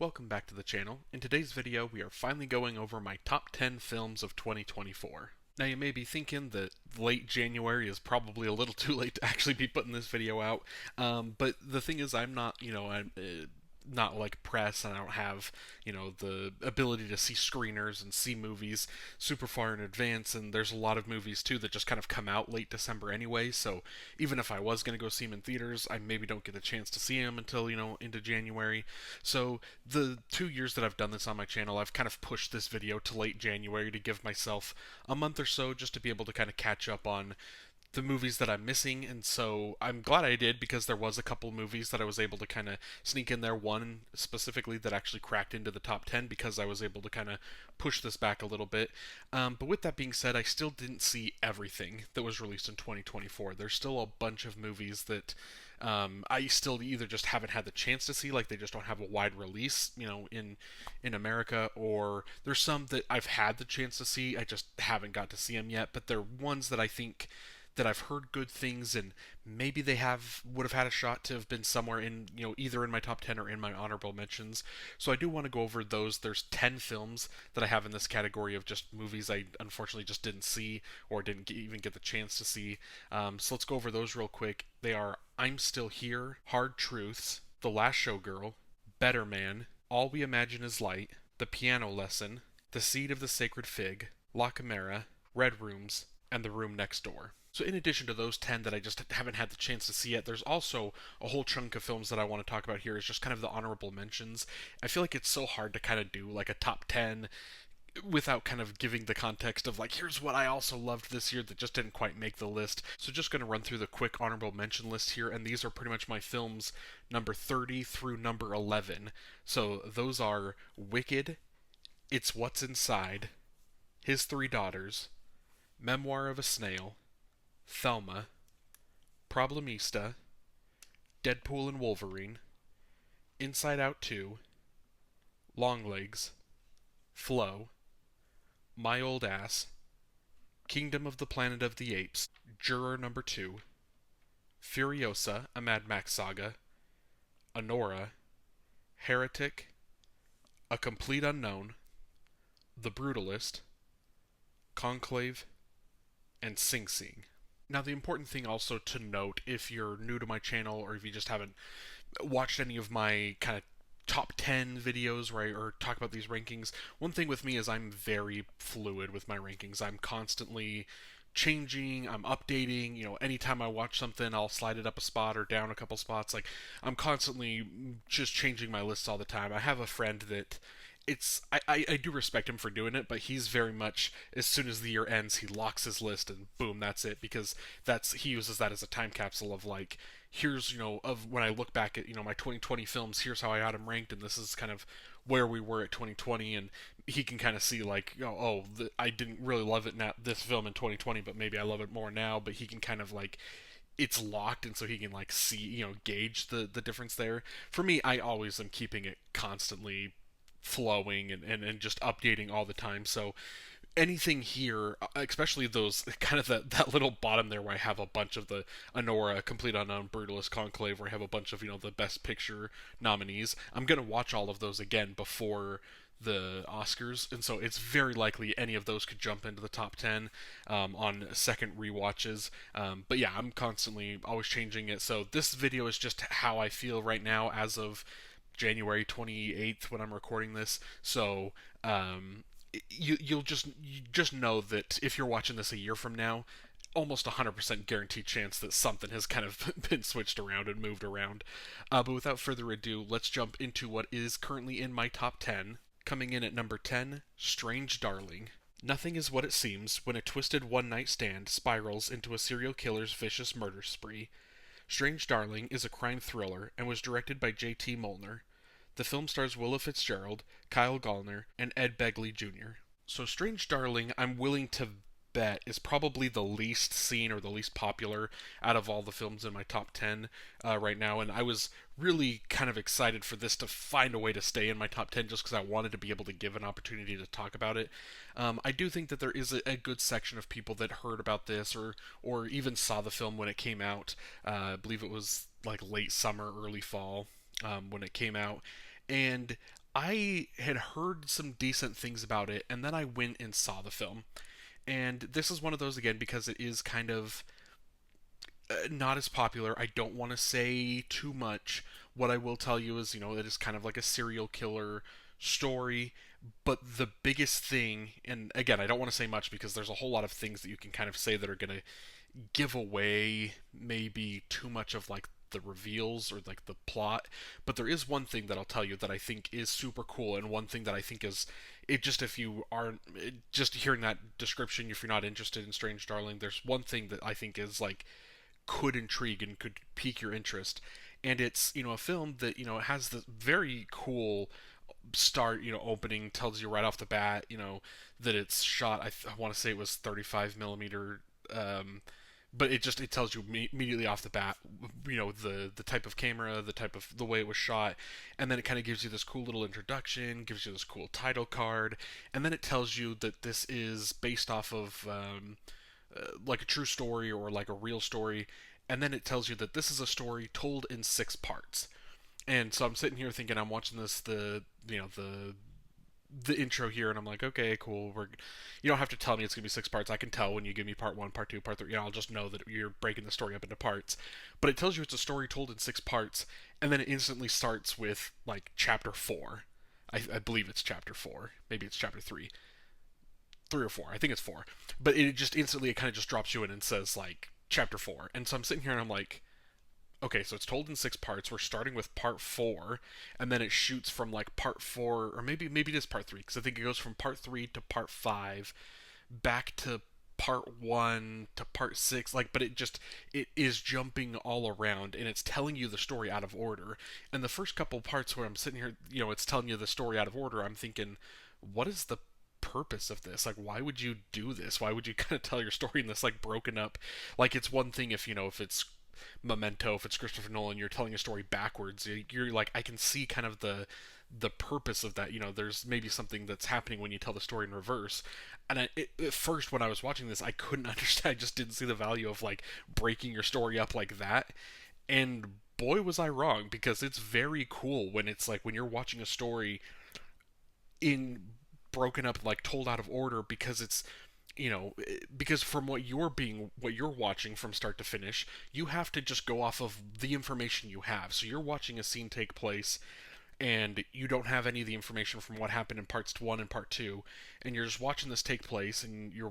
Welcome back to the channel. In today's video, we are finally going over my top 10 films of 2024. Now, you may be thinking that late January is probably a little too late to actually be putting this video out, but the thing is, I'm not, I'm not like press, and I don't have, the ability to see screeners and see movies super far in advance, and there's a lot of movies too that just kind of come out late December anyway, so even if I was going to go see them in theaters, I maybe don't get a chance to see them until, into January. So the 2 years that I've done this on my channel, I've kind of pushed this video to late January to give myself a month or so just to be able to kind of catch up on the movies that I'm missing, and so I'm glad I did because there was a couple movies that I was able to kind of sneak in there. One specifically that actually cracked into the top 10 because I was able to kind of push this back a little bit. But with that being said, I still didn't see everything that was released in 2024. There's still a bunch of movies that I still either just haven't had the chance to see, like they just don't have a wide release, in America, or there's some that I've had the chance to see, I just haven't got to see them yet. But they're ones that I think that I've heard good things, and maybe they would have had a shot to have been somewhere in, either in my top 10 or in my honorable mentions. So I do want to go over those. There's 10 films that I have in this category of just movies I unfortunately just didn't see or didn't even get the chance to see. So let's go over those real quick. They are I'm Still Here, Hard Truths, The Last Showgirl, Better Man, All We Imagine Is Light, The Piano Lesson, The Seed of the Sacred Fig, La Chimera, Red Rooms, and The Room Next Door. So in addition to those 10 that I just haven't had the chance to see yet, there's also a whole chunk of films that I want to talk about here is just kind of the honorable mentions. I feel like it's so hard to kind of do like a top 10 without kind of giving the context of like, here's what I also loved this year that just didn't quite make the list. So just going to run through the quick honorable mention list here, and these are pretty much my films number 30 through number 11. So those are Wicked, It's What's Inside, His Three Daughters, Memoir of a Snail, Thelma, Problemista, Deadpool and Wolverine, Inside Out 2, Longlegs, Flow, My Old Ass, Kingdom of the Planet of the Apes, Juror Number 2, Furiosa, a Mad Max saga, Anora, Heretic, A Complete Unknown, The Brutalist, Conclave, and Sing Sing. Now, the important thing also to note, if you're new to my channel or if you just haven't watched any of my kind of top 10 videos where or talk about these rankings, one thing with me is I'm very fluid with my rankings. I'm constantly changing, I'm updating, anytime I watch something, I'll slide it up a spot or down a couple spots. Like, I'm constantly just changing my lists all the time. I have a friend that I do respect him for doing it, but he's very much, as soon as the year ends, he locks his list and boom, that's it, because he uses that as a time capsule of like, here's, of when I look back at, my 2020 films, here's how I got them ranked, and this is kind of where we were at 2020, and he can kind of see like, I didn't really love it this film in 2020, but maybe I love it more now. But he can kind of like, it's locked, and so he can like see, gauge the difference there. For me, I always am keeping it constantly flowing and just updating all the time. So anything here, especially those kind of that little bottom there where I have a bunch of the Anora, Complete Unknown, Brutalist, Conclave, where I have a bunch of the Best Picture nominees. I'm gonna watch all of those again before the Oscars, and so it's very likely any of those could jump into the top 10 on second rewatches. But yeah, I'm constantly always changing it. So this video is just how I feel right now as of January 28th when I'm recording this. So you'll just know that if you're watching this a year from now, almost 100% guaranteed chance that something has kind of been switched around and moved around. But without further ado, let's jump into what is currently in my top 10. Coming in at number 10, Strange Darling. Nothing is what it seems when a twisted one-night stand spirals into a serial killer's vicious murder spree. Strange Darling is a crime thriller and was directed by J.T. Molnar. The film stars Willa Fitzgerald, Kyle Gallner, and Ed Begley Jr. So Strange Darling, I'm willing to bet, is probably the least seen or the least popular out of all the films in my top 10 right now, and I was really kind of excited for this to find a way to stay in my top 10 just because I wanted to be able to give an opportunity to talk about it. I do think that there is a good section of people that heard about this or even saw the film when it came out. I believe it was like late summer, early fall when it came out. And I had heard some decent things about it, and then I went and saw the film. And this is one of those, again, because it is kind of not as popular. I don't want to say too much. What I will tell you is, it is kind of like a serial killer story. But the biggest thing, and again, I don't want to say much because there's a whole lot of things that you can kind of say that are going to give away maybe too much of like the reveals or like the plot. But there is one thing that I'll tell you that I think is super cool, and one thing that I think is it just, if you aren't just hearing that description, if you're not interested in Strange Darling, there's one thing that I think is like could intrigue and could pique your interest. And it's, a film that, it has this very cool start, opening, tells you right off the bat, that it's shot, I want to say it was 35 millimeter, but it tells you immediately off the bat, the type of camera, the way it was shot, and then it kind of gives you this cool little introduction, gives you this cool title card, and then it tells you that this is based off of like a true story or like a real story, and then it tells you that this is a story told in 6 parts. And so I'm sitting here thinking, I'm watching the intro here, and I'm like, okay, cool. You don't have to tell me it's gonna be 6 parts. I can tell when you give me part one, part two, part three. I'll just know that you're breaking the story up into parts. But it tells you it's a story told in 6 parts, and then it instantly starts with like chapter 4. I believe it's chapter 4. Maybe it's chapter 3, 3 or 4. I think it's 4. But it just instantly, it kind of just drops you in and says like chapter 4. And so I'm sitting here and I'm like, okay, so it's told in 6 parts. We're starting with part 4, and then it shoots from like part 4, or maybe it is part 3, because I think it goes from part 3 to part 5, back to part 1 to part 6. Like, but it is jumping all around, and it's telling you the story out of order. And the first couple parts where I'm sitting here, it's telling you the story out of order. I'm thinking, what is the purpose of this? Like, why would you do this? Why would you kind of tell your story in this like broken up? Like, it's one thing if if it's Memento, if it's Christopher Nolan, you're telling a story backwards. You're like, I can see kind of the purpose of that. There's maybe something that's happening when you tell the story in reverse. And at first, when I was watching this, I couldn't understand. I just didn't see the value of like breaking your story up like that. And boy, was I wrong, because it's very cool when it's like when you're watching a story in broken up, like told out of order, because it's because from what you're watching from start to finish, you have to just go off of the information you have. So you're watching a scene take place, and you don't have any of the information from what happened in parts 1 and part 2, and you're just watching this take place, and you're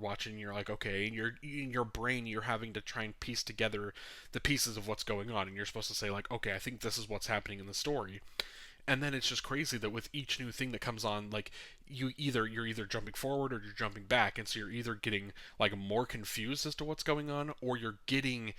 like, okay, and you're in your brain, you're having to try and piece together the pieces of what's going on, and you're supposed to say like, okay, I think this is what's happening in the story. And then it's just crazy that with each new thing that comes on, like you're either jumping forward or you're jumping back, and so you're either getting like more confused as to what's going on, or you're getting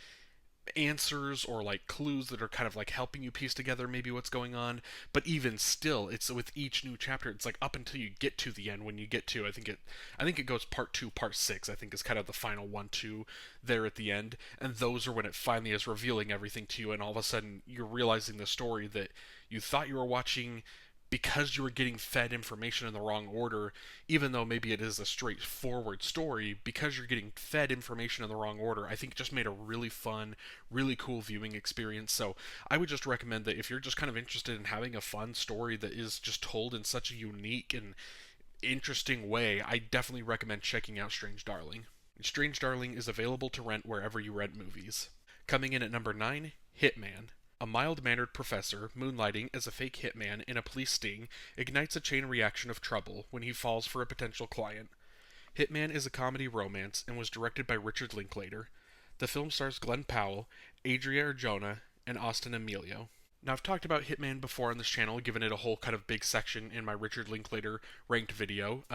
answers or like clues that are kind of like helping you piece together maybe what's going on. But even still, it's with each new chapter, it's like up until you get to the end, when you get to, I think it goes part 2, part 6, I think is kind of the final 1 2 there at the end. And those are when it finally is revealing everything to you, and all of a sudden you're realizing the story that you thought you were watching, because you were getting fed information in the wrong order. Even though maybe it is a straightforward story, because you're getting fed information in the wrong order, I think it just made a really fun, really cool viewing experience. So I would just recommend that if you're just kind of interested in having a fun story that is just told in such a unique and interesting way, I definitely recommend checking out Strange Darling. Strange Darling is available to rent wherever you rent movies. Coming in at number 9, Hitman. A mild mannered professor, moonlighting as a fake hitman in a police sting, ignites a chain reaction of trouble when he falls for a potential client. Hitman is a comedy romance and was directed by Richard Linklater. The film stars Glenn Powell, Adria Arjona, and Austin Emilio. Now, I've talked about Hitman before on this channel, given it a whole kind of big section in my Richard Linklater ranked video,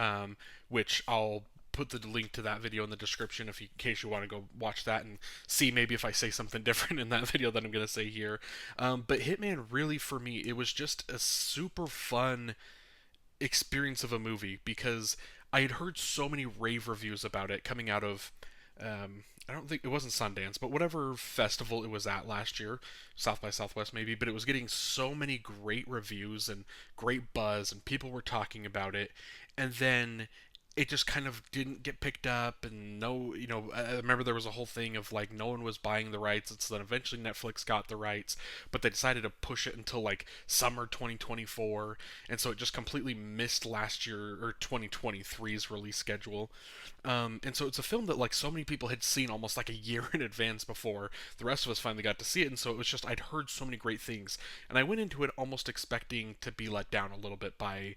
which I'll put the link to that video in the description in case you want to go watch that and see maybe if I say something different in that video than I'm going to say here. But Hitman, really, for me, it was just a super fun experience of a movie, because I had heard so many rave reviews about it coming out of I don't think it wasn't Sundance, but whatever festival it was at last year, South by Southwest maybe, but it was getting so many great reviews and great buzz, and people were talking about it. And then it just kind of didn't get picked up, and no, I remember there was a whole thing of like no one was buying the rights, and so then eventually Netflix got the rights, but they decided to push it until like summer 2024, and so it just completely missed last year or 2023's release schedule. And so it's a film that like so many people had seen almost like a year in advance before the rest of us finally got to see it, and so it was just I'd heard so many great things, and I went into it almost expecting to be let down a little bit by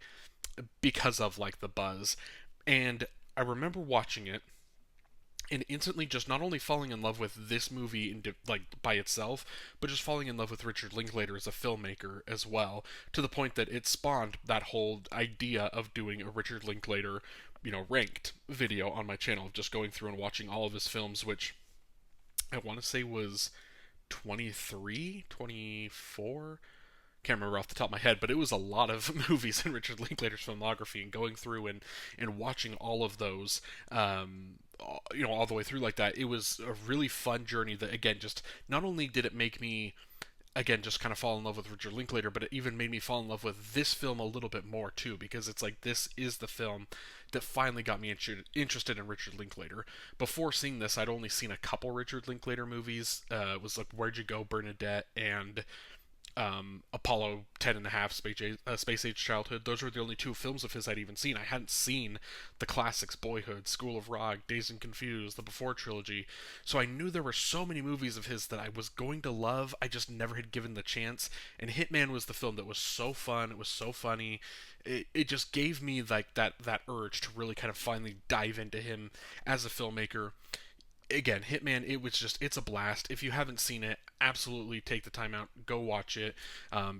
because of like the buzz. And I remember watching it and instantly just not only falling in love with this movie like by itself, but just falling in love with Richard Linklater as a filmmaker as well, to the point that it spawned that whole idea of doing a Richard Linklater, ranked video on my channel, just going through and watching all of his films, which I want to say was 23, 24. Can't remember off the top of my head, but it was a lot of movies in Richard Linklater's filmography, and going through and watching all of those, all the way through like that. It was a really fun journey that, again, just not only did it make me, again, just kind of fall in love with Richard Linklater, but it even made me fall in love with this film a little bit more too, because it's like this is the film that finally got me interested in Richard Linklater. Before seeing this, I'd only seen a couple Richard Linklater movies. It was like Where'd You Go, Bernadette, and Apollo 10 and a half, Space Age Childhood. Those were the only two films of his I'd even seen. I hadn't seen the classics, Boyhood, School of Rock, Dazed and Confused, the Before trilogy. So I knew there were so many movies of his that I was going to love. I just never had given the chance. And Hitman was the film that was so fun. It was so funny. It just gave me like that urge to really kind of finally dive into him as a filmmaker. Again, Hitman, it's a blast. If you haven't seen it, absolutely take the time out, go watch it,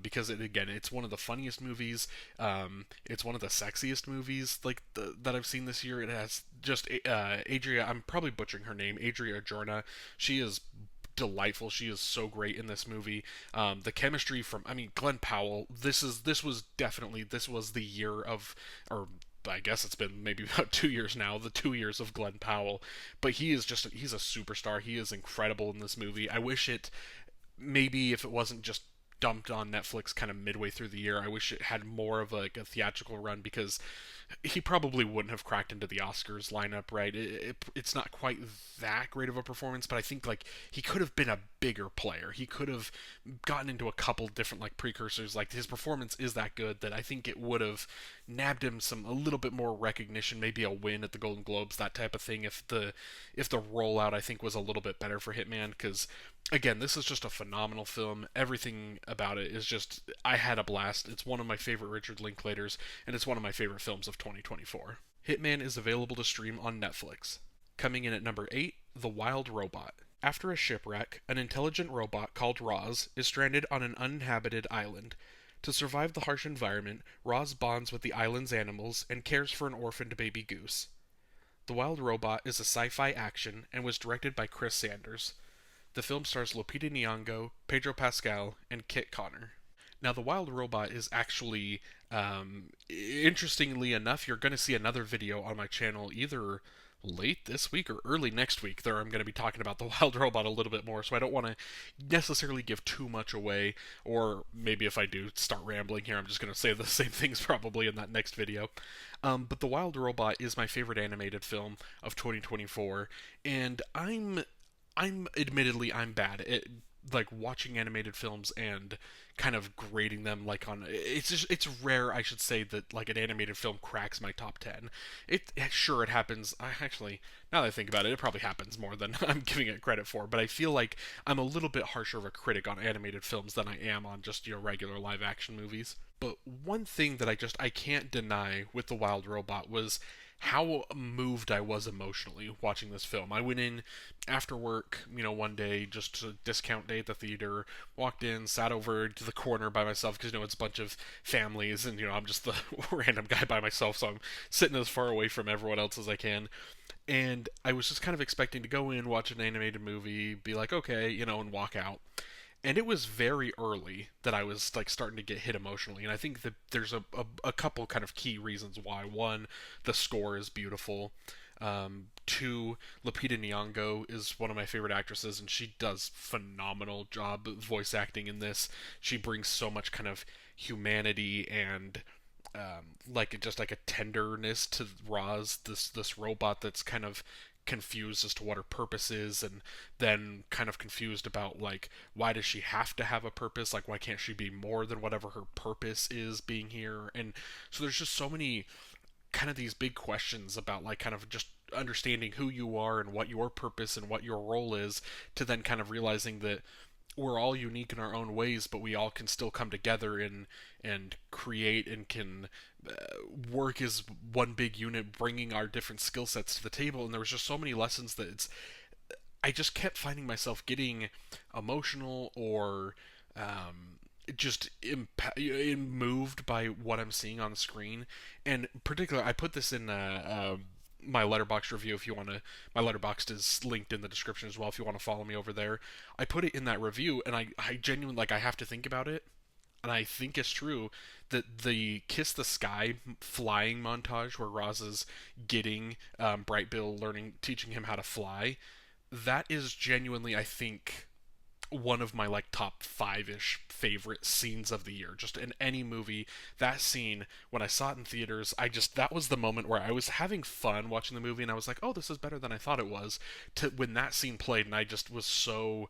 because it's one of the funniest movies. It's one of the sexiest movies that I've seen this year. It has just Adria. I'm probably butchering her name, Adria Arjona. She is delightful. She is so great in this movie. The chemistry from, Glenn Powell. This was definitely the year of, or I guess it's been maybe about 2 years now, the 2 years of Glenn Powell. But he's a superstar. He is incredible in this movie. I wish maybe if it wasn't just dumped on Netflix kind of midway through the year, I wish it had more of a theatrical run, because he probably wouldn't have cracked into the Oscars lineup, right? It's not quite that great of a performance, but I think like he could have been a bigger player. He could have gotten into a couple different like precursors. Like his performance is that good that I think it would have nabbed him a little bit more recognition, maybe a win at the Golden Globes, that type of thing. If the rollout I think was a little bit better for Hitman, because again, this is just a phenomenal film. Everything about it is just, I had a blast. It's one of my favorite Richard Linklaters, and it's one of my favorite films of 2024. Hitman is available to stream on Netflix. Coming in at number 8, The Wild Robot. After a shipwreck, an intelligent robot called Roz is stranded on an uninhabited island. To survive the harsh environment, Roz bonds with the island's animals and cares for an orphaned baby goose. The Wild Robot is a sci-fi action and was directed by Chris Sanders. The film stars Lupita Nyong'o, Pedro Pascal, and Kit Connor. Now, The Wild Robot is actually, interestingly enough, you're going to see another video on my channel either late this week or early next week. There I'm going to be talking about The Wild Robot a little bit more, so I don't want to necessarily give too much away, or maybe if I do start rambling here, I'm just going to say the same things probably in that next video. But The Wild Robot is my favorite animated film of 2024, and I'm admittedly I'm bad at like watching animated films and kind of grading them like on it's rare, I should say, that like an animated film cracks my top 10. It happens. Actually, now that I think about it, it probably happens more than I'm giving it credit for, but I feel like I'm a little bit harsher of a critic on animated films than I am on just regular live action movies. But one thing that I can't deny with The Wild Robot was how moved I was emotionally watching this film. I went in after work, one day, just a discount day at the theater, walked in, sat over to the corner by myself, because, it's a bunch of families, and, I'm just the random guy by myself, so I'm sitting as far away from everyone else as I can. And I was just kind of expecting to go in, watch an animated movie, be like, okay, and walk out. And it was very early that I was like starting to get hit emotionally, and I think that there's a couple kind of key reasons why. One, the score is beautiful. Two, Lupita Nyong'o is one of my favorite actresses, and she does phenomenal job voice acting in this. She brings so much kind of humanity and like just like a tenderness to Roz, this robot that's kind of confused as to what her purpose is, and then kind of confused about like why does she have to have a purpose, like why can't she be more than whatever her purpose is being here. And so there's just so many kind of these big questions about like kind of just understanding who you are and what your purpose and what your role is, to then kind of realizing that we're all unique in our own ways, but we all can still come together and create and can work as one big unit, bringing our different skill sets to the table. And there was just so many lessons that I just kept finding myself getting emotional or just moved by what I'm seeing on the screen. And particularly, I put this in my Letterboxd review. If you want to, my Letterboxd is linked in the description as well. If you want to follow me over there, I put it in that review, and I genuinely like I have to think about it, and I think it's true that the Kiss the Sky flying montage where Roz is getting Bright Bill learning, teaching him how to fly, that is genuinely, I think, one of my like top five-ish favorite scenes of the year, just in any movie. That scene, when I saw it in theaters, that was the moment where I was having fun watching the movie, and I was like, oh, this is better than I thought it was, to when that scene played. And I just was so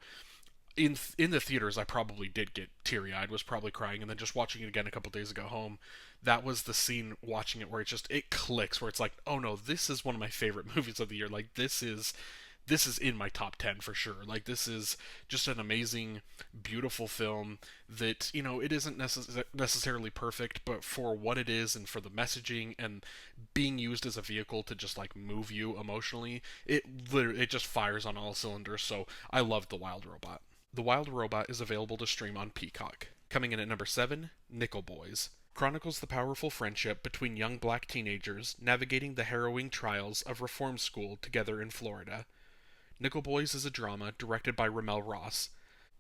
in the theaters, I probably did get teary-eyed, was probably crying. And then just watching it again a couple days ago home, that was the scene watching it where it clicks, where it's like, oh no, this is one of my favorite movies of the year. Like this is in my top 10 for sure. Like this is just an amazing, beautiful film that, it isn't necessarily perfect, but for what it is and for the messaging and being used as a vehicle to just like move you emotionally, it just fires on all cylinders. So I love The Wild Robot. The Wild Robot is available to stream on Peacock. Coming in at number 7, Nickel Boys chronicles the powerful friendship between young black teenagers navigating the harrowing trials of reform school together in Florida. Nickel Boys is a drama directed by Ramel Ross.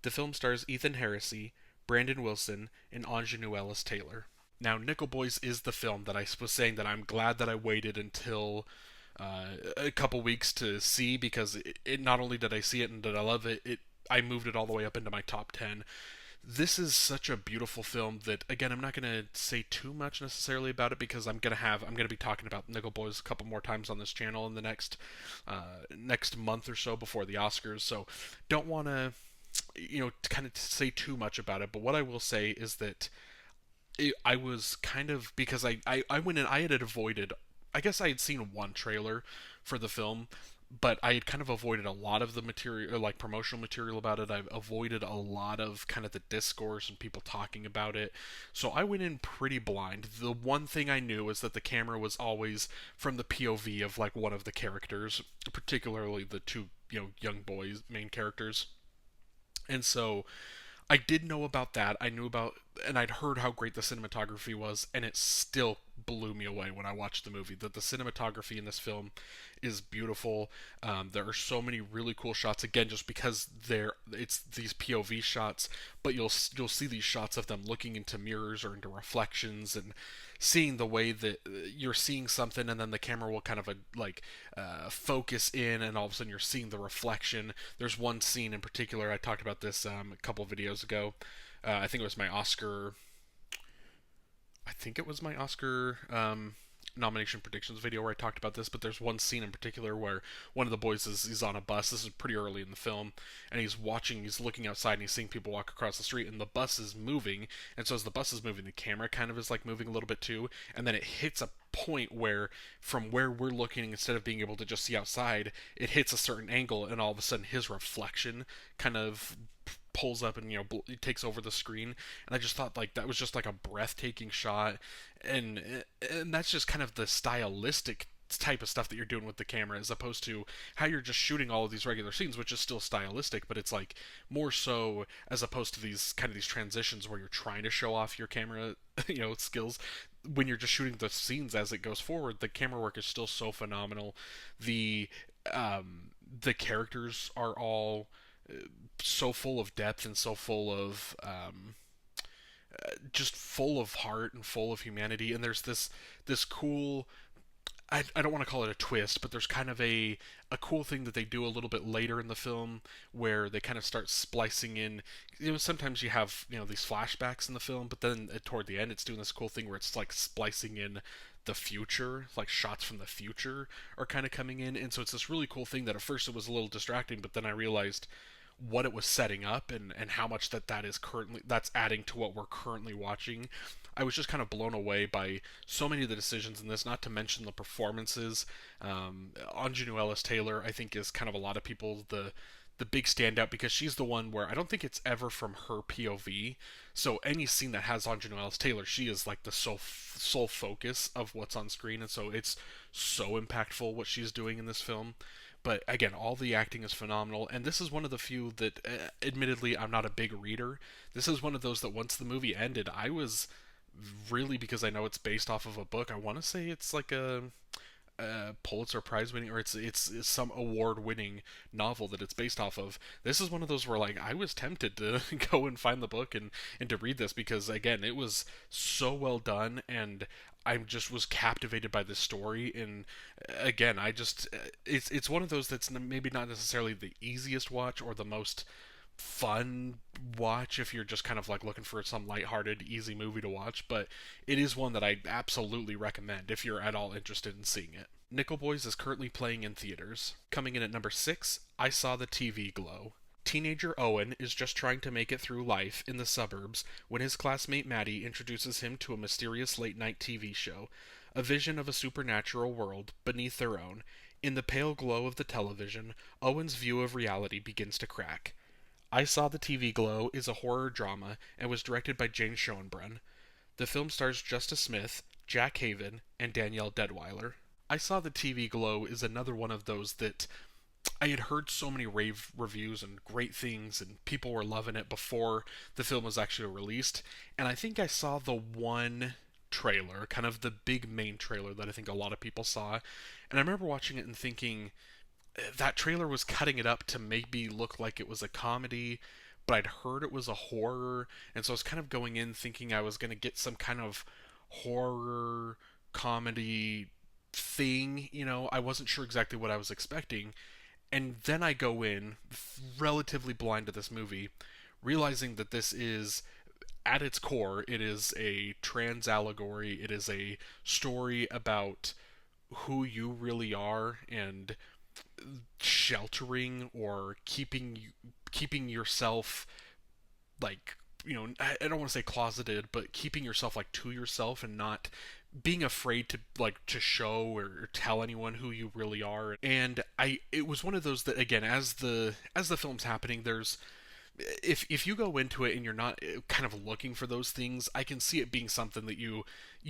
The film stars Ethan Heresy, Brandon Wilson, and Anjanou Ellis Taylor. Now, Nickel Boys is the film that I was saying that I'm glad that I waited until a couple weeks to see, because it not only did I see it and did I love it, I moved it all the way up into my top 10. This is such a beautiful film that, again, I'm not going to say too much necessarily about it, because I'm going to be talking about Nickel Boys a couple more times on this channel in the next month or so before the Oscars. So don't want to kind of say too much about it. But what I will say is that I was kind of, because I went in, I had avoided, I guess I had seen one trailer for the film, but I had kind of avoided a lot of the material, like promotional material about it. I've avoided a lot of kind of the discourse and people talking about it. So I went in pretty blind. The one thing I knew was that the camera was always from the POV of like one of the characters, particularly the two, young boys, main characters. And so I did know about that. I knew about, and I'd heard how great the cinematography was, and it still blew me away when I watched the movie. That the cinematography in this film is beautiful. There are so many really cool shots. Again, just because it's these POV shots, but you'll see these shots of them looking into mirrors or into reflections, and seeing the way that you're seeing something, and then the camera will kind of focus in, and all of a sudden you're seeing the reflection. There's one scene in particular, I talked about this a couple videos ago. I think it was my Oscar. I think it was my Oscar nomination predictions video where I talked about this, but there's one scene in particular where one of the boys is on a bus. This is pretty early in the film, and he's looking outside, and he's seeing people walk across the street, and the bus is moving, and so as the bus is moving, the camera kind of is like moving a little bit too, and then it hits a point where, from where we're looking, instead of being able to just see outside, it hits a certain angle, and all of a sudden his reflection kind of pulls up and it takes over the screen. And I just thought like that was just like a breathtaking shot, and that's just kind of the stylistic type of stuff that you're doing with the camera, as opposed to how you're just shooting all of these regular scenes, which is still stylistic, but it's like more so, as opposed to these transitions where you're trying to show off your camera skills. When you're just shooting the scenes as it goes forward, the camera work is still so phenomenal. The characters are all so full of depth and so full of just full of heart and full of humanity. And there's this cool, I don't want to call it a twist, but there's kind of a cool thing that they do a little bit later in the film where they kind of start splicing in. Sometimes you have these flashbacks in the film, but then toward the end, it's doing this cool thing where it's like splicing in the future, like shots from the future are kind of coming in, and so it's this really cool thing that at first it was a little distracting, but then I realized what it was setting up and how much that is currently that's adding to what we're currently watching. I was just kind of blown away by so many of the decisions in this, not to mention the performances. Anjanou Ellis Taylor, I think, is kind of a lot of people the big standout because she's the one where I don't think it's ever from her POV. So any scene that has Anjanou Ellis Taylor, she is like the sole focus of what's on screen, and so it's so impactful what she's doing in this film. But again, all the acting is phenomenal, and this is one of the few that, admittedly, I'm not a big reader. This is one of those that once the movie ended, I was really, because I know it's based off of a book. I want to say it's like a Pulitzer Prize winning, or it's some award winning novel that it's based off of. This is one of those where like I was tempted to go and find the book and to read this because again it was so well done and I just was captivated by this story. And again, I just it's one of those that's maybe not necessarily the easiest watch or the most fun watch if you're just kind of like looking for some lighthearted, easy movie to watch, but it is one that I absolutely recommend if you're at all interested in seeing it. Nickel Boys is currently playing in theaters. Coming in at number 6, I Saw the TV Glow. Teenager Owen is just trying to make it through life in the suburbs when his classmate Maddie introduces him to a mysterious late night TV show, a vision of a supernatural world beneath their own. In the pale glow of the television, Owen's view of reality begins to crack. I Saw the TV Glow is a horror drama and was directed by Jane Schoenbrunn. The film stars Justice Smith, Jack Haven, and Danielle Deadwyler. I Saw the TV Glow is another one of those that I had heard so many rave reviews and great things, and people were loving it before the film was actually released. And I think I saw the one trailer, kind of the big main trailer that I think a lot of people saw. And I remember watching it and thinking, that trailer was cutting it up to maybe look like it was a comedy, but I'd heard it was a horror, and so I was kind of going in thinking I was going to get some kind of horror comedy thing. I wasn't sure exactly what I was expecting. And then I go in relatively blind to this movie, realizing that this is at its core, it is a trans allegory. It is a story about who you really are and sheltering or keeping yourself like I don't want to say closeted, but keeping yourself like to yourself and not being afraid to like to show or tell anyone who you really are. And it was one of those that again, as the film's happening, there's if you go into it and you're not kind of looking for those things, I can see it being something that you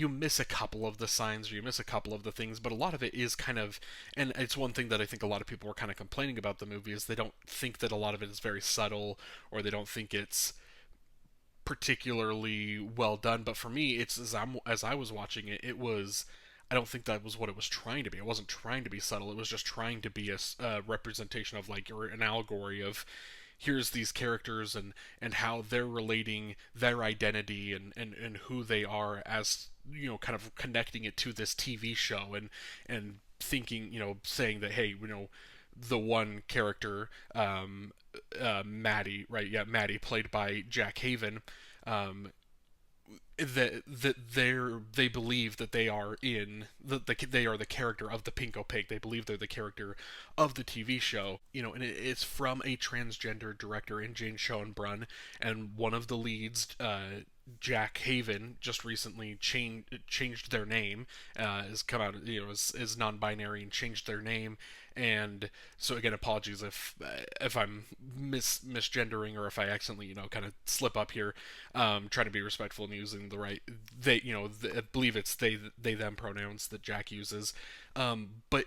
miss a couple of the signs or you miss a couple of the things, but a lot of it is kind of, and it's one thing that I think a lot of people were kind of complaining about the movie is they don't think that a lot of it is very subtle or they don't think it's particularly well done. But for me, it's as I was watching it, it was. I don't think that was what it was trying to be. It wasn't trying to be subtle. It was just trying to be a representation of like or an allegory of here's these characters and how they're relating their identity and who they are as kind of connecting it to this TV show and thinking saying that hey the one character Maddie, right, yeah, Maddie played by Jack Haven, um, they believe that they are they are the character of the Pink Opaque. They believe they're the character of the TV show. And it's from a transgender director in Jane Schoenbrunn, and one of the leads, Jack Haven, just recently changed their name, has come out as non-binary and changed their name. And so again, apologies if I'm misgendering or if I accidentally kind of slip up here. Trying to be respectful and using the right I believe it's they them pronouns that Jack uses. But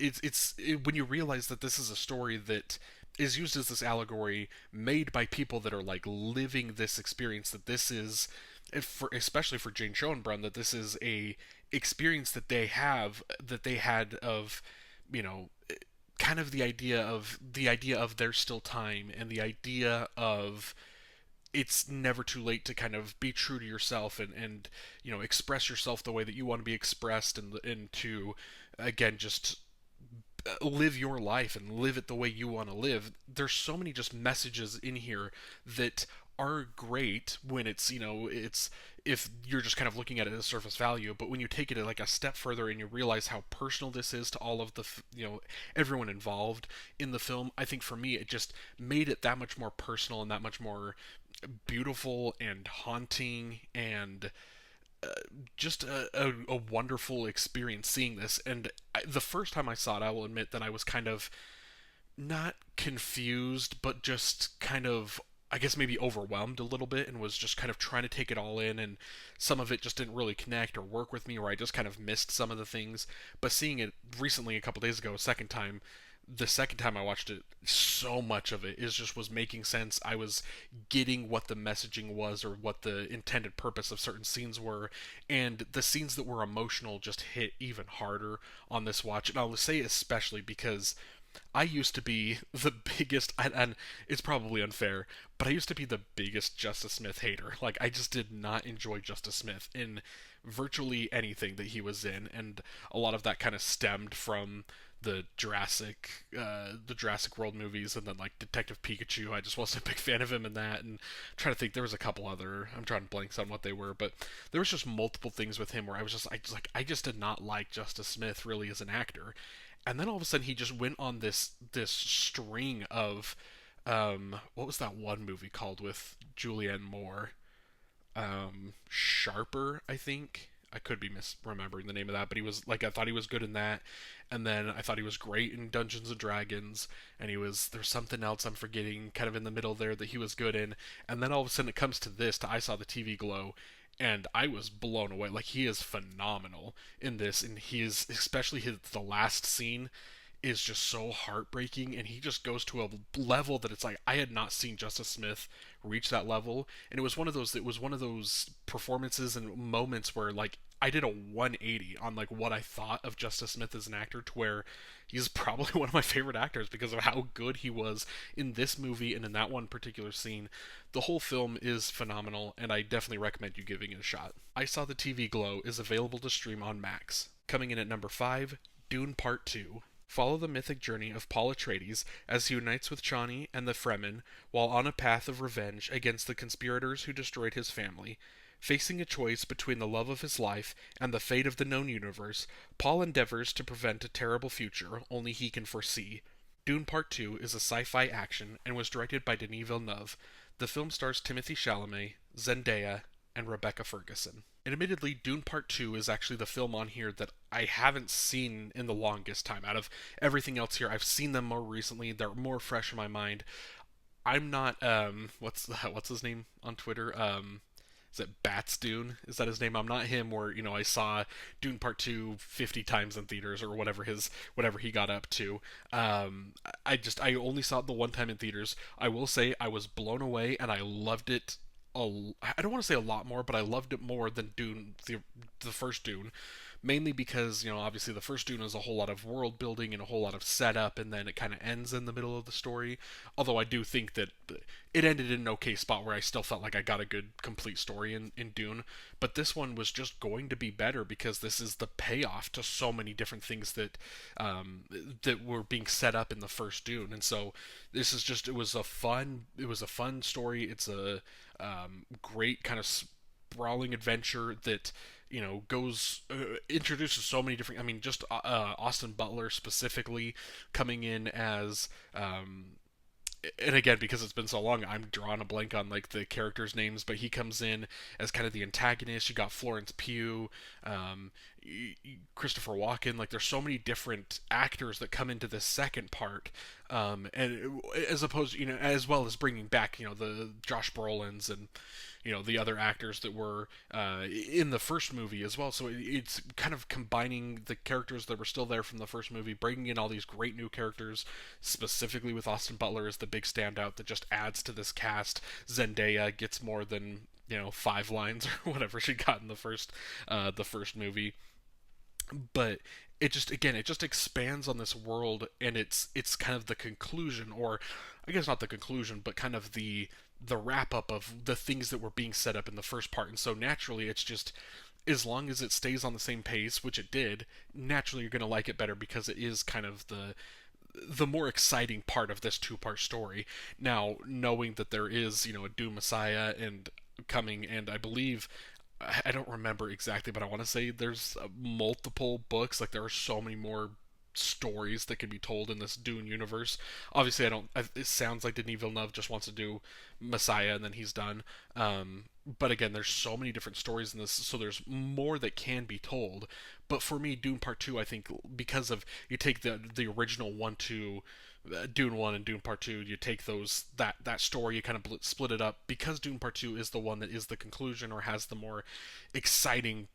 when you realize that this is a story that is used as this allegory made by people that are like living this experience, that this is especially for Jane Schoenbrunn, that this is a experience that they had of kind of the idea of there's still time, and the idea of it's never too late to kind of be true to yourself and express yourself the way that you want to be expressed, and to again just live your life and live it the way you want to live. There's so many just messages in here that are great when it's if you're just kind of looking at it as surface value, but when you take it like a step further and you realize how personal this is to all of the everyone involved in the film, I think for me it just made it that much more personal and that much more beautiful and haunting, and just a wonderful experience seeing this. And the first time I saw it, I will admit that I was kind of not confused, but just kind of, I guess, maybe overwhelmed a little bit, and was just kind of trying to take it all in, and some of it just didn't really connect or work with me, or I just kind of missed some of the things. But seeing it recently, a couple days ago, a second time, the second time I watched it, so much of it is just was making sense. I was getting what the messaging was, or what the intended purpose of certain scenes were, and the scenes that were emotional just hit even harder on this watch. And I'll say especially because I used to be the biggest, and it's probably unfair, but I used to be the biggest Justice Smith hater. Like, I just did not enjoy Justice Smith in virtually anything that he was in, and a lot of that kind of stemmed from the Jurassic World movies, and then like Detective Pikachu. I just wasn't a big fan of him in that, and I'm trying to think, there was a couple other. I'm trying to blank on what they were, but there was just multiple things with him where I just did not like Justice Smith really as an actor. And then all of a sudden he just went on this string of what was that one movie called with Julianne Moore? Sharper, I think. I could be misremembering the name of that, but he was like, I thought he was good in that, and then I thought he was great in Dungeons and Dragons, and there's something else I'm forgetting, kind of in the middle there, that he was good in, and then all of a sudden it comes to this, to I Saw the TV Glow, and I was blown away. Like, he is phenomenal in this, and he is, especially the last scene is just so heartbreaking, and he just goes to a level that it's like I had not seen Justice Smith reach that level. And it was one of those performances and moments where like I did a 180 on like what I thought of Justice Smith as an actor, to where he's probably one of my favorite actors because of how good he was in this movie and in that one particular scene. The whole film is phenomenal, and I definitely recommend you giving it a shot. I Saw the TV Glow is available to stream on Max. Coming in at number 5, Dune Part 2. Follow the mythic journey of Paul Atreides as he unites with Chani and the Fremen while on a path of revenge against the conspirators who destroyed his family. Facing a choice between the love of his life and the fate of the known universe, Paul endeavors to prevent a terrible future only he can foresee. Dune Part 2 is a sci-fi action and was directed by Denis Villeneuve. The film stars Timothée Chalamet, Zendaya, and Rebecca Ferguson. And admittedly, Dune Part 2 is actually the film on here that I haven't seen in the longest time. Out of everything else here, I've seen them more recently. They're more fresh in my mind. I'm not, what's his name on Twitter? Is it Bats Dune? Is that his name? I'm not him, where, I saw Dune Part 2 50 times in theaters, or whatever he got up to. I only saw it the one time in theaters. I will say I was blown away, and I loved it. I don't want to say a lot more, but I loved it more than Dune, the first Dune, mainly because obviously the first Dune is a whole lot of world building and a whole lot of setup, and then it kind of ends in the middle of the story. Although I do think that it ended in an okay spot where I still felt like I got a good complete story in Dune. But this one was just going to be better because this is the payoff to so many different things that were being set up in the first Dune, and so this is just it was a fun story. It's a great kind of sprawling adventure that goes introduces so many different. I mean, just Austin Butler specifically coming in as. And again, because it's been so long, I'm drawing a blank on like the characters' names, but he comes in as kind of the antagonist. You got Florence Pugh, Christopher Walken. Like, there's so many different actors that come into this second part, and as opposed, as well as bringing back, the Josh Brolin's and the other actors that were in the first movie as well. So it's kind of combining the characters that were still there from the first movie, bringing in all these great new characters, specifically with Austin Butler as the big standout that just adds to this cast. Zendaya gets more than 5 lines or whatever she got in the first movie, but it just expands on this world, and it's kind of the conclusion, or I guess not the conclusion, but kind of the wrap up of the things that were being set up in the first part. And so naturally, it's just, as long as it stays on the same pace, which it did, naturally you're going to like it better because it is kind of the more exciting part of this two-part story. Now, knowing that there is, a Dune Messiah and coming, and I believe, I don't remember exactly, but I want to say there's multiple books. Like, there are so many more stories that can be told in this Dune universe. Obviously, I don't. It sounds like Denis Villeneuve just wants to do Messiah and then he's done. But again, there's so many different stories in this, so there's more that can be told. But for me, Dune Part Two, I think because of you take the original one, two. Dune 1 and Dune Part 2, you take that story, you kind of split it up because Dune Part 2 is the one that is the conclusion or has the more exciting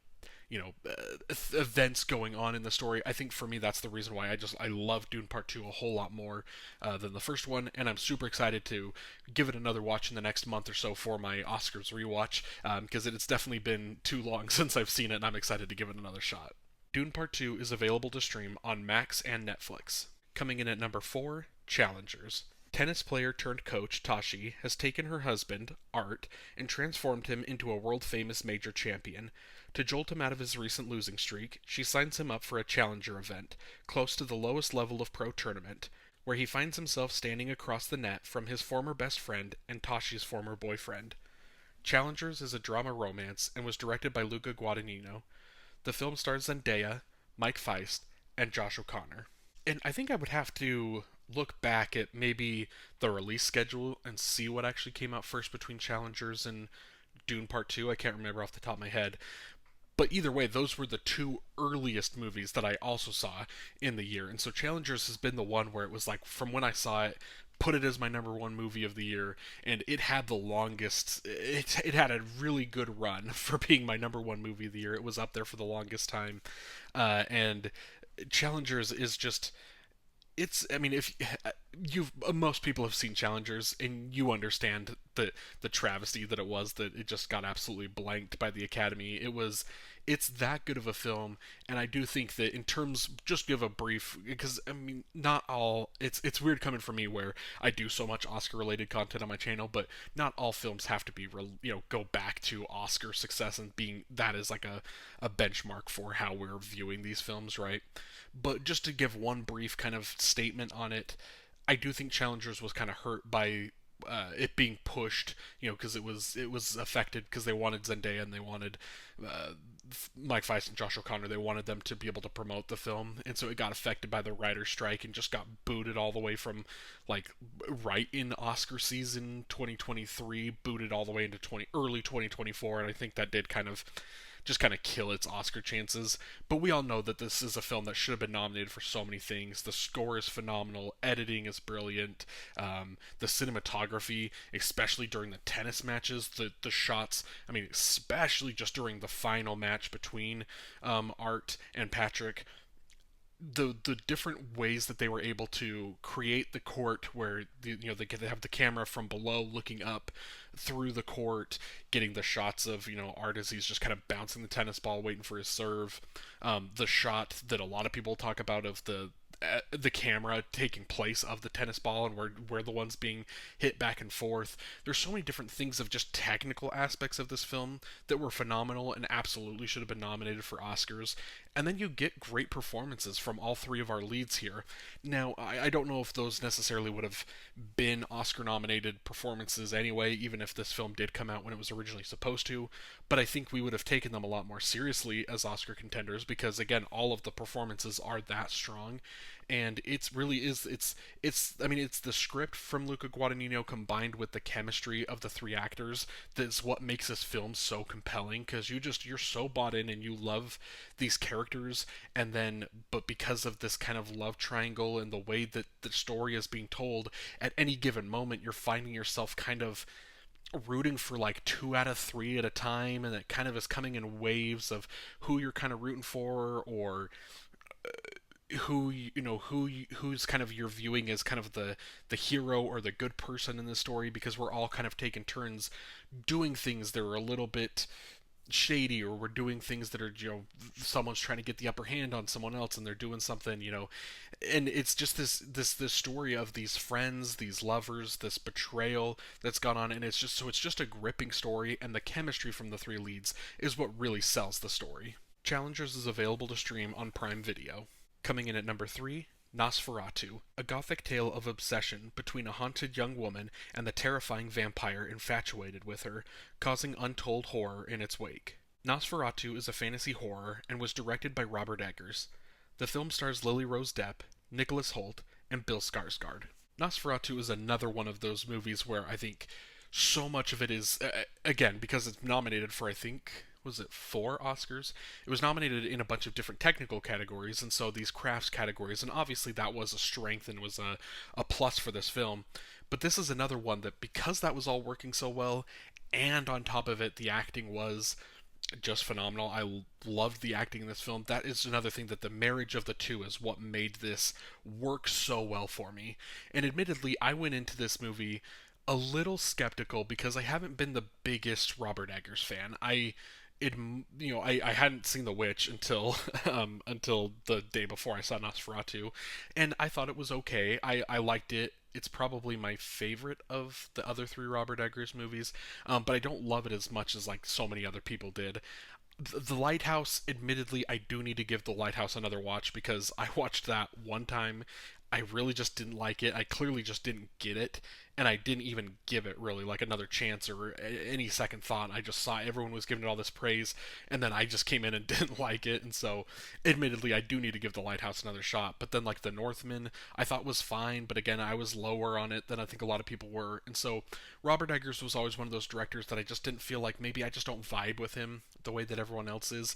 events going on in the story. I think for me that's the reason why I love Dune Part 2 a whole lot more than the first one, and I'm super excited to give it another watch in the next month or so for my Oscars rewatch, because it's definitely been too long since I've seen it, and I'm excited to give it another shot. Dune Part 2 is available to stream on Max and Netflix. Coming in at number 4, Challengers. Tennis player turned coach Tashi has taken her husband, Art, and transformed him into a world famous major champion. To jolt him out of his recent losing streak, she signs him up for a challenger event, close to the lowest level of pro tournament, where he finds himself standing across the net from his former best friend and Tashi's former boyfriend. Challengers is a drama romance and was directed by Luca Guadagnino. The film stars Zendaya, Mike Feist, and Josh O'Connor. And I think I would have to look back at maybe the release schedule and see what actually came out first between Challengers and Dune Part 2. I can't remember off the top of my head. But either way, those were the two earliest movies that I also saw in the year. And so Challengers has been the one where it was like, from when I saw it, put it as my number one movie of the year, and it had the longest, it had a really good run for being my number one movie of the year. It was up there for the longest time. And Challengers is just, it's, I mean, if you've most people have seen Challengers and you understand the travesty that it was, that it just got absolutely blanked by the Academy. It's that good of a film, and I do think that in terms, just give a brief, because I mean, not all, it's weird coming from me where I do so much Oscar related content on my channel, but not all films have to be go back to Oscar success and being that is like a benchmark for how we're viewing these films, right? But just to give one brief kind of statement on it, I do think Challengers was kind of hurt by it being pushed, because it was affected because they wanted Zendaya and they wanted uh, Mike Feist and Josh O'Connor. They wanted them to be able to promote the film, and so it got affected by the writer's strike and just got booted all the way from like right in Oscar season 2023, booted all the way into early 2024, and I think that did kind of kill its Oscar chances. But we all know that this is a film that should have been nominated for so many things. The score is phenomenal, editing is brilliant, the cinematography, especially during the tennis matches, the shots. I mean, especially just during the final match between Art and Patrick, the different ways that they were able to create the court where they have the camera from below looking up through the court, getting the shots of Art as he's just kind of bouncing the tennis ball waiting for his serve, the shot that a lot of people talk about of the camera taking place of the tennis ball and where the one's being hit back and forth. There's so many different things of just technical aspects of this film that were phenomenal and absolutely should have been nominated for Oscars. And then you get great performances from all three of our leads here. Now, I don't know if those necessarily would have been Oscar nominated performances anyway, even if this film did come out when it was originally supposed to, but I think we would have taken them a lot more seriously as Oscar contenders because, again, all of the performances are that strong. And it's really is it's I mean it's the script from Luca Guadagnino combined with the chemistry of the three actors that's what makes this film so compelling, because you're so bought in and you love these characters, and then but because of this kind of love triangle and the way that the story is being told, at any given moment you're finding yourself kind of rooting for like two out of three at a time, and it kind of is coming in waves of who you're kind of rooting for, or who's kind of you're viewing as kind of the hero or the good person in the story, because we're all kind of taking turns doing things that are a little bit shady, or we're doing things that are, someone's trying to get the upper hand on someone else and they're doing something, and it's just this story of these friends, these lovers, this betrayal that's gone on, and it's just a gripping story, and the chemistry from the three leads is what really sells the story. Challengers is available to stream on Prime Video. Coming in at number 3, Nosferatu, a gothic tale of obsession between a haunted young woman and the terrifying vampire infatuated with her, causing untold horror in its wake. Nosferatu is a fantasy horror and was directed by Robert Eggers. The film stars Lily Rose Depp, Nicholas Hoult, and Bill Skarsgård. Nosferatu is another one of those movies where I think so much of it is, again, because it's nominated for, I think, was it 4 Oscars? It was nominated in a bunch of different technical categories, and so these crafts categories, and obviously that was a strength and was a plus for this film. But this is another one that, because that was all working so well, and on top of it, the acting was just phenomenal. I loved the acting in this film. That is another thing, that the marriage of the two is what made this work so well for me. And admittedly, I went into this movie a little skeptical because I haven't been the biggest Robert Eggers fan. It, I hadn't seen The Witch until until the day before I saw Nosferatu, and I thought it was okay. I liked it. It's probably my favorite of the other 3 Robert Eggers movies, but I don't love it as much as like so many other people did. The Lighthouse, admittedly, I do need to give The Lighthouse another watch because I watched that one time. I really just didn't like it. I clearly just didn't get it, and I didn't even give it really like another chance or any second thought. I just saw everyone was giving it all this praise, and then I just came in and didn't like it. And so, admittedly, I do need to give The Lighthouse another shot. But then, like The Northman, I thought was fine, but again, I was lower on it than I think a lot of people were. And so, Robert Eggers was always one of those directors that I just didn't feel like, maybe I just don't vibe with him the way that everyone else is.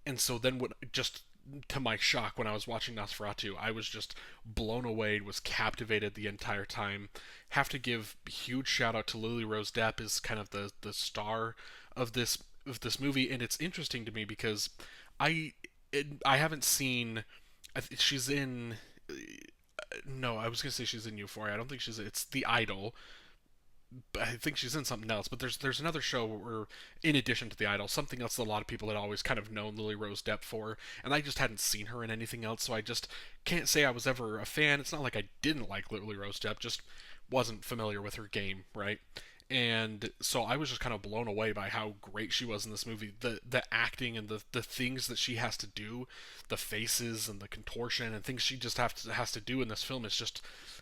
And so then, when just to my shock, when I was watching Nosferatu, I was just blown away, was captivated the entire time. Have to give huge shout out to Lily Rose Depp as kind of the star of this movie, and it's interesting to me because I haven't seen. She's in. No, I was gonna say she's in Euphoria. I don't think she's. It's The Idol. I think she's in something else, but there's another show where, in addition to The Idol, something else that a lot of people had always kind of known Lily Rose Depp for, and I just hadn't seen her in anything else, so I just can't say I was ever a fan. It's not like I didn't like Lily Rose Depp, just wasn't familiar with her game, right? And so I was just kind of blown away by how great she was in this movie. The acting and the things that she has to do, the faces and the contortion and things she just has to do in this film is just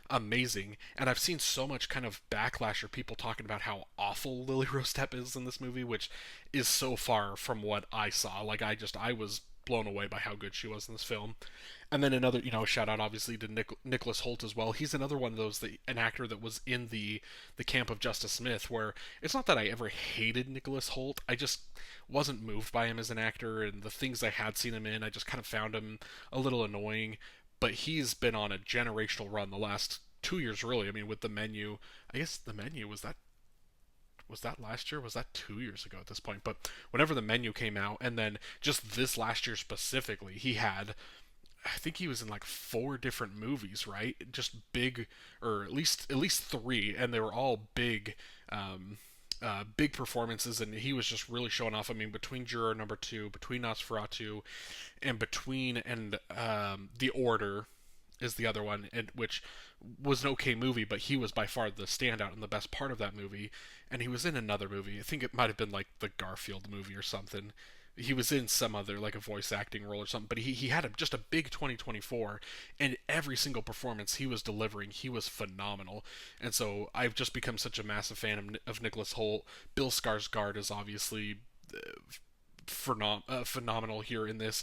amazing. And I've seen so much kind of backlash or people talking about how awful Lily Rose Depp is in this movie, which is so far from what I saw. Like I was blown away by how good she was in this film. And then another, shout out obviously to Nicholas Hoult as well. He's another one of those, an actor that was in the camp of Justice Smith, where it's not that I ever hated Nicholas Hoult. I just wasn't moved by him as an actor, and the things I had seen him in, I just kind of found him a little annoying. But he's been on a generational run the last 2 years, really. I mean, with The Menu, I guess The Menu was that last year? Was that 2 years ago at this point? But whenever The Menu came out, and then just this last year specifically, he had, I think he was in like 4 different movies, right? Just big, or at least 3, and they were all big, big performances, and he was just really showing off. I mean, between Juror Number 2, between Nosferatu, and The Order is the other one, and which was an okay movie, but he was by far the standout and the best part of that movie. And he was in another movie. I think it might have been like the Garfield movie or something. He was in some other, like a voice acting role or something, but he had just a big 2024, and every single performance he was delivering, he was phenomenal. And so I've just become such a massive fan of Nicholas Hoult. Bill Skarsgård is obviously phenomenal here in this.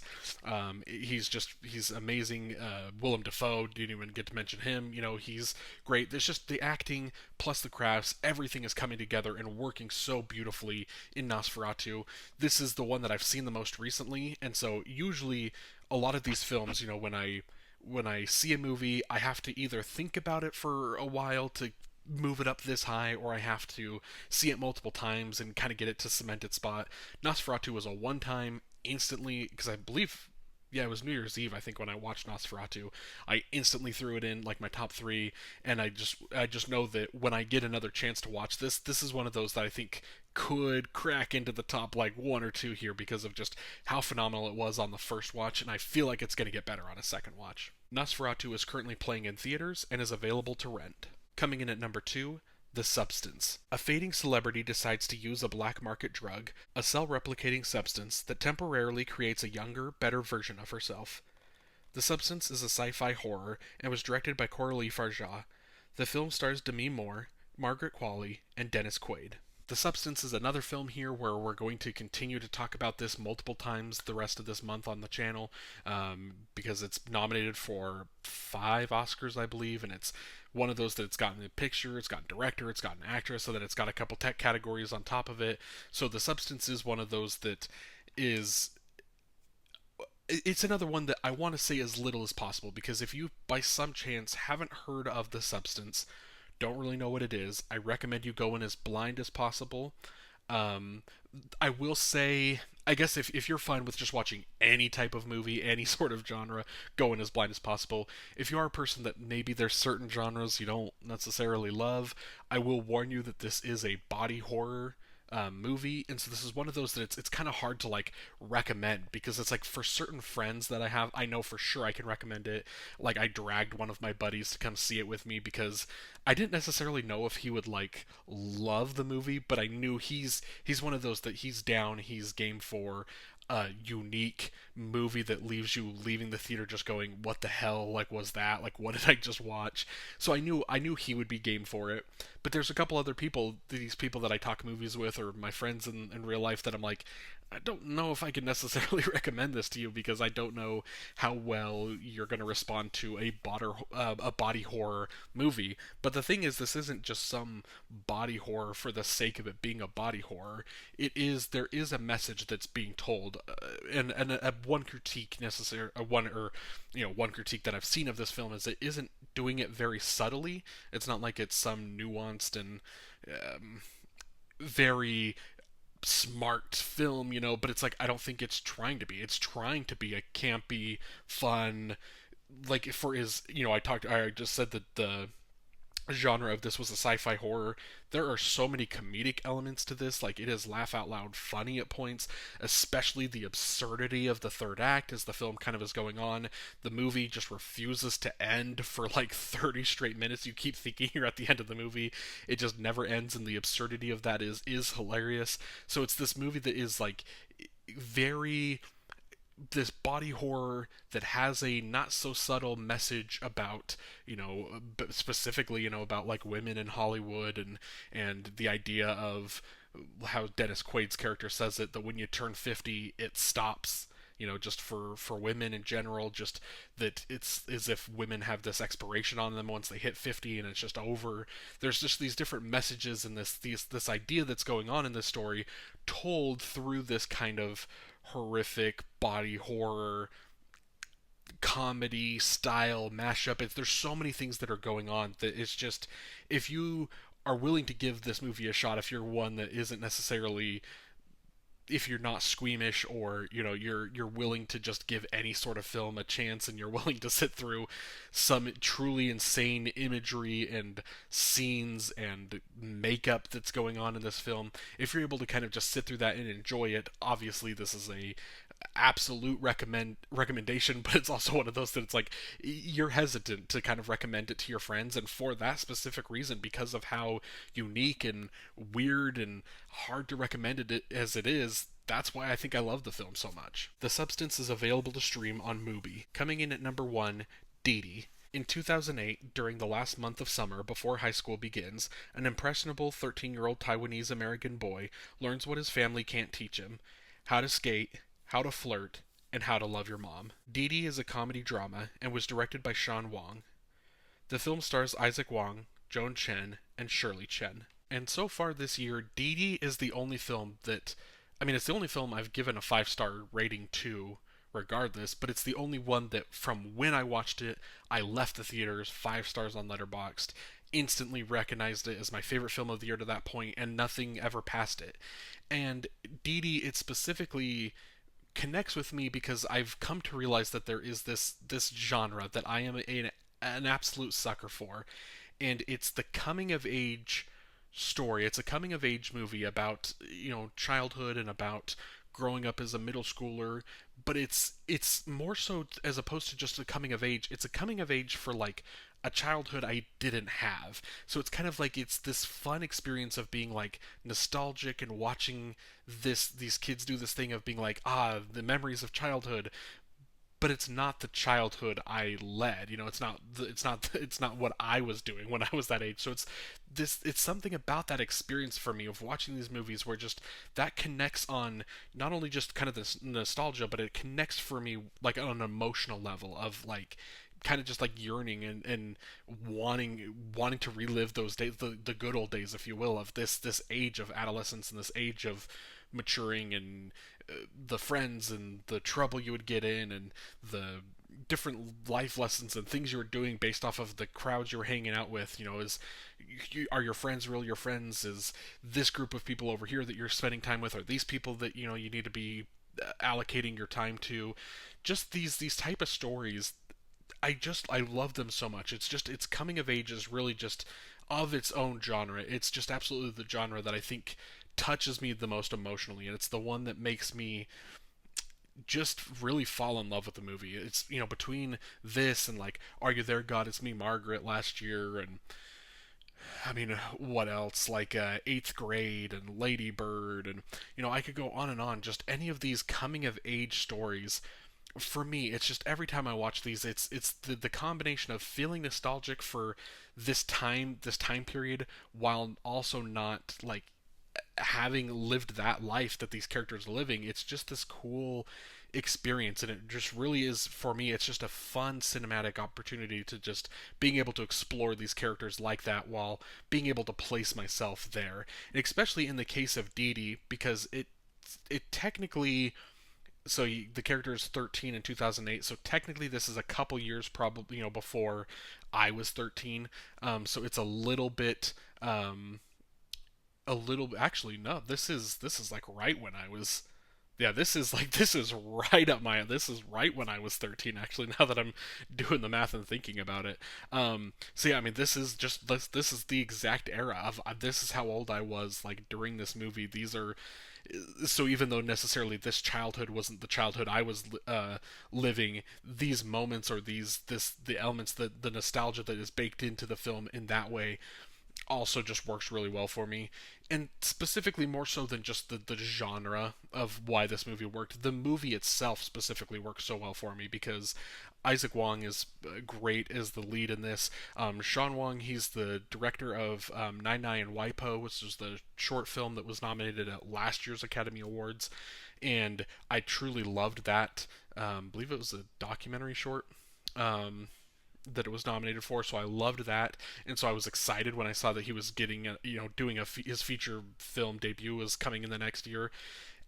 He's amazing. Willem Dafoe, didn't even get to mention him. He's great. There's just the acting plus the crafts. Everything is coming together and working so beautifully in Nosferatu. This is the one that I've seen the most recently, and so usually a lot of these films, when I see a movie, I have to either think about it for a while to move it up this high, or I have to see it multiple times and kind of get it to cement its spot. Nosferatu was a one time, instantly, because I believe Yeah, it was New Year's Eve, I think, when I watched Nosferatu. I instantly threw it in like my top three, and I just know that when I get another chance to watch this, this is one of those that I think could crack into the top like one or two here because of just how phenomenal it was on the first watch, and I feel like it's going to get better on a second watch. Nosferatu is currently playing in theaters and is available to rent. Coming in at number two, The Substance. A fading celebrity decides to use a black market drug, a cell replicating substance that temporarily creates a younger, better version of herself. The Substance is a sci fi horror and was directed by Coralie Farjah. The film stars Demi Moore, Margaret Qualley, and Dennis Quaid. The Substance is another film here where we're going to continue to talk about this multiple times the rest of this month on the channel, because it's nominated for 5 Oscars, I believe, and it's one of those that it's gotten a picture, it's gotten director, it's gotten actress, so that it's got a couple tech categories on top of it. So The Substance is one of those that is it's another one that I want to say as little as possible because if you by some chance haven't heard of The Substance, don't really know what it is, I recommend you go in as blind as possible. um, I will say, I guess if you're fine with just watching any type of movie, any sort of genre, go in as blind as possible. If you are a person that maybe there's certain genres you don't necessarily love, I will warn you that this is a body horror movie, and so this is one of those that it's kind of hard to like recommend because it's like for certain friends that I have, I know for sure I can recommend it. Like I dragged one of my buddies to come see it with me because I didn't necessarily know if he would like love the movie, but I knew he's one of those that he's down, he's game for a unique movie that leaves you leaving the theater just going, what the hell, like was that, like what did I just watch? So I knew he would be game for it. But there's a couple other people, these people that I talk movies with or my friends in real life, that I'm like, I don't know if I can necessarily recommend this to you because I don't know how well you're going to respond to a body horror movie. But the thing is, this isn't just some body horror for the sake of it being a body horror. There is a message that's being told, and one critique necessary, one critique that I've seen of this film is it isn't doing it very subtly. It's not like it's some nuanced and very smart film, but it's like I don't think it's trying to be. It's trying to be a campy, fun, like for is I just said that the genre of this was a sci-fi horror. There are so many comedic elements to this. Like it is laugh out loud funny at points, especially the absurdity of the third act as the film kind of is going on. The movie just refuses to end for like 30 straight minutes. You keep thinking you're at the end of the movie. It just never ends, and the absurdity of that is hilarious. So it's this movie that is like very this body horror that has a not so subtle message about specifically about like women in Hollywood and the idea of how Dennis Quaid's character says it, that when you turn 50 it stops, just for women in general, just that it's as if women have this expiration on them once they hit 50 and it's just over. There's just these different messages and this idea that's going on in this story told through this kind of horrific body horror comedy style mashup. There's so many things that are going on that it's just, if you are willing to give this movie a shot, if you're one that isn't necessarily, if you're not squeamish, or you're willing to just give any sort of film a chance and you're willing to sit through some truly insane imagery and scenes and makeup that's going on in this film, if you're able to kind of just sit through that and enjoy it, obviously this is a absolute recommendation, but it's also one of those that it's like you're hesitant to kind of recommend it to your friends, and for that specific reason, because of how unique and weird and hard to recommend it as it is. That's why I think I love the film so much. The Substance is available to stream on Mubi. Coming in at number 1, Dee Dee. In 2008, during the last month of summer before high school begins, an impressionable 13-year-old Taiwanese American boy learns what his family can't teach him: how to skate, how to flirt, and how to love your mom. Dee Dee is a comedy drama and was directed by Sean Wong. The film stars Isaac Wong, Joan Chen, and Shirley Chen. And so far this year, Dee Dee is the only film that, it's the only film I've given a 5-star rating to, regardless, but it's the only one that from when I watched it, I left the theaters 5 stars on Letterboxd, instantly recognized it as my favorite film of the year to that point, and nothing ever passed it. And Dee Dee, it's specifically connects with me because I've come to realize that there is this genre that I am an absolute sucker for, and it's the coming of age story. It's a coming of age movie about, childhood and about growing up as a middle schooler, but it's more so, as opposed to just a coming of age, it's a coming of age for like a childhood I didn't have. So it's kind of like it's this fun experience of being like nostalgic and watching these kids do this thing of being like, the memories of childhood, but it's not the childhood I led. It's not what I was doing when I was that age. So it's something about that experience for me of watching these movies where just that connects on not only just kind of this nostalgia, but it connects for me like on an emotional level of like kind of just like yearning and wanting to relive those days, the good old days, if you will, of this age of adolescence and this age of maturing, and the friends and the trouble you would get in, and the different life lessons and things you were doing based off of the crowds you were hanging out with. Are your friends really your friends? Is this group of people over here that you're spending time with, are these people that you need to be allocating your time to? Just these type of stories, I love them so much. It's coming of age is really just of its own genre. It's just absolutely the genre that I think touches me the most emotionally, and it's the one that makes me just really fall in love with the movie. It's, between this and like Are You There, God? It's Me, Margaret last year, and I mean, what else? Like Eighth Grade and Lady Bird, and I could go on and on. Just any of these coming of age stories. For me, it's just every time I watch these, it's the combination of feeling nostalgic for this time period, while also not like having lived that life that these characters are living. It's just this cool experience, and it just really is, for me, it's just a fun cinematic opportunity to just being able to explore these characters like that while being able to place myself there. And especially in the case of Dee Dee, because it technically, the character is 13 in 2008, so technically this is a couple years probably, before I was 13. So it's actually, no, this is like right when I was, yeah, this is right when I was 13, actually, now that I'm doing the math and thinking about it. So yeah, I mean, this is the exact era of, this is how old I was like during this movie. These are, so even though necessarily this childhood wasn't the childhood I was living, these moments, or the elements, that the nostalgia that is baked into the film in that way also just works really well for me. And specifically, more so than just the genre of why this movie worked, the movie itself specifically works so well for me because Isaac Wong is great as the lead in this. Sean Wong, he's the director of Nine Nine and Waipo, which was the short film that was nominated at last year's Academy Awards, and I truly loved that. I believe it was a documentary short. That it was nominated for, so I loved that, and so I was excited when I saw that he was getting, doing his feature film debut was coming in the next year.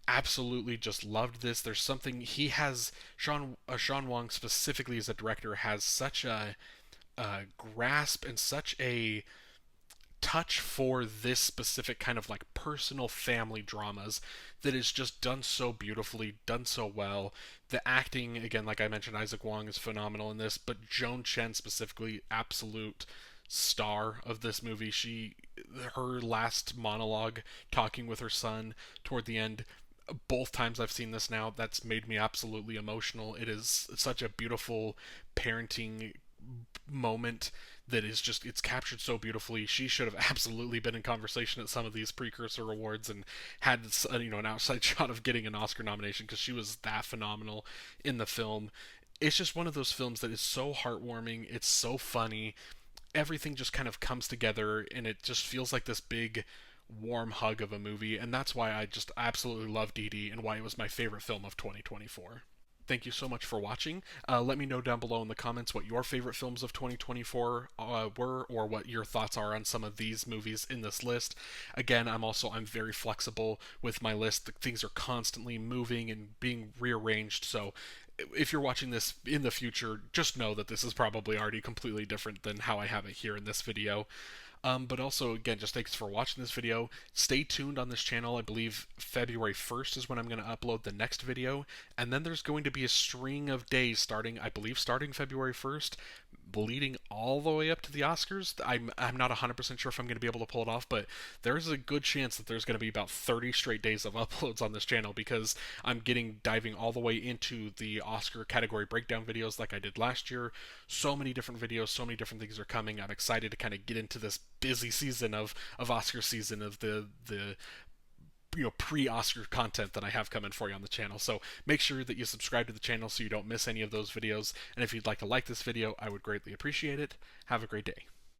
Absolutely, just loved this. There's something he has. Sean Wong specifically as a director has such a grasp and such a touch for this specific kind of like personal family dramas that is just done so beautifully, done so well. The acting, again, like I mentioned, Isaac Wong is phenomenal in this, but Joan Chen specifically, absolute star of this movie. Her last monologue talking with her son toward the end, both times I've seen this now, that's made me absolutely emotional. It is such a beautiful parenting moment that is just, it's captured so beautifully. She should have absolutely been in conversation at some of these precursor awards and had an outside shot of getting an Oscar nomination, because she was that phenomenal in the film. It's just one of those films that is so heartwarming, it's so funny, everything just kind of comes together, and it just feels like this big warm hug of a movie, and that's why I just absolutely love Dee Dee and why it was my favorite film of 2024. Thank you so much for watching. Let me know down below in the comments what your favorite films of 2024 were, or what your thoughts are on some of these movies in this list. Again, I'm very flexible with my list. Things are constantly moving and being rearranged, so if you're watching this in the future, just know that this is probably already completely different than how I have it here in this video. But also, again, just thanks for watching this video. Stay tuned on this channel. I believe February 1st is when I'm going to upload the next video. And then there's going to be a string of days starting, I believe, starting February 1st, leading all the way up to the Oscars. I'm not 100% sure if I'm going to be able to pull it off, but there's a good chance that there's going to be about 30 straight days of uploads on this channel because I'm diving all the way into the Oscar category breakdown videos like I did last year. So many different videos, so many different things are coming. I'm excited to kind of get into this busy season of Oscar season of the pre-Oscar content that I have coming for you on the channel. So make sure that you subscribe to the channel so you don't miss any of those videos. And if you'd like to like this video, I would greatly appreciate it. Have a great day.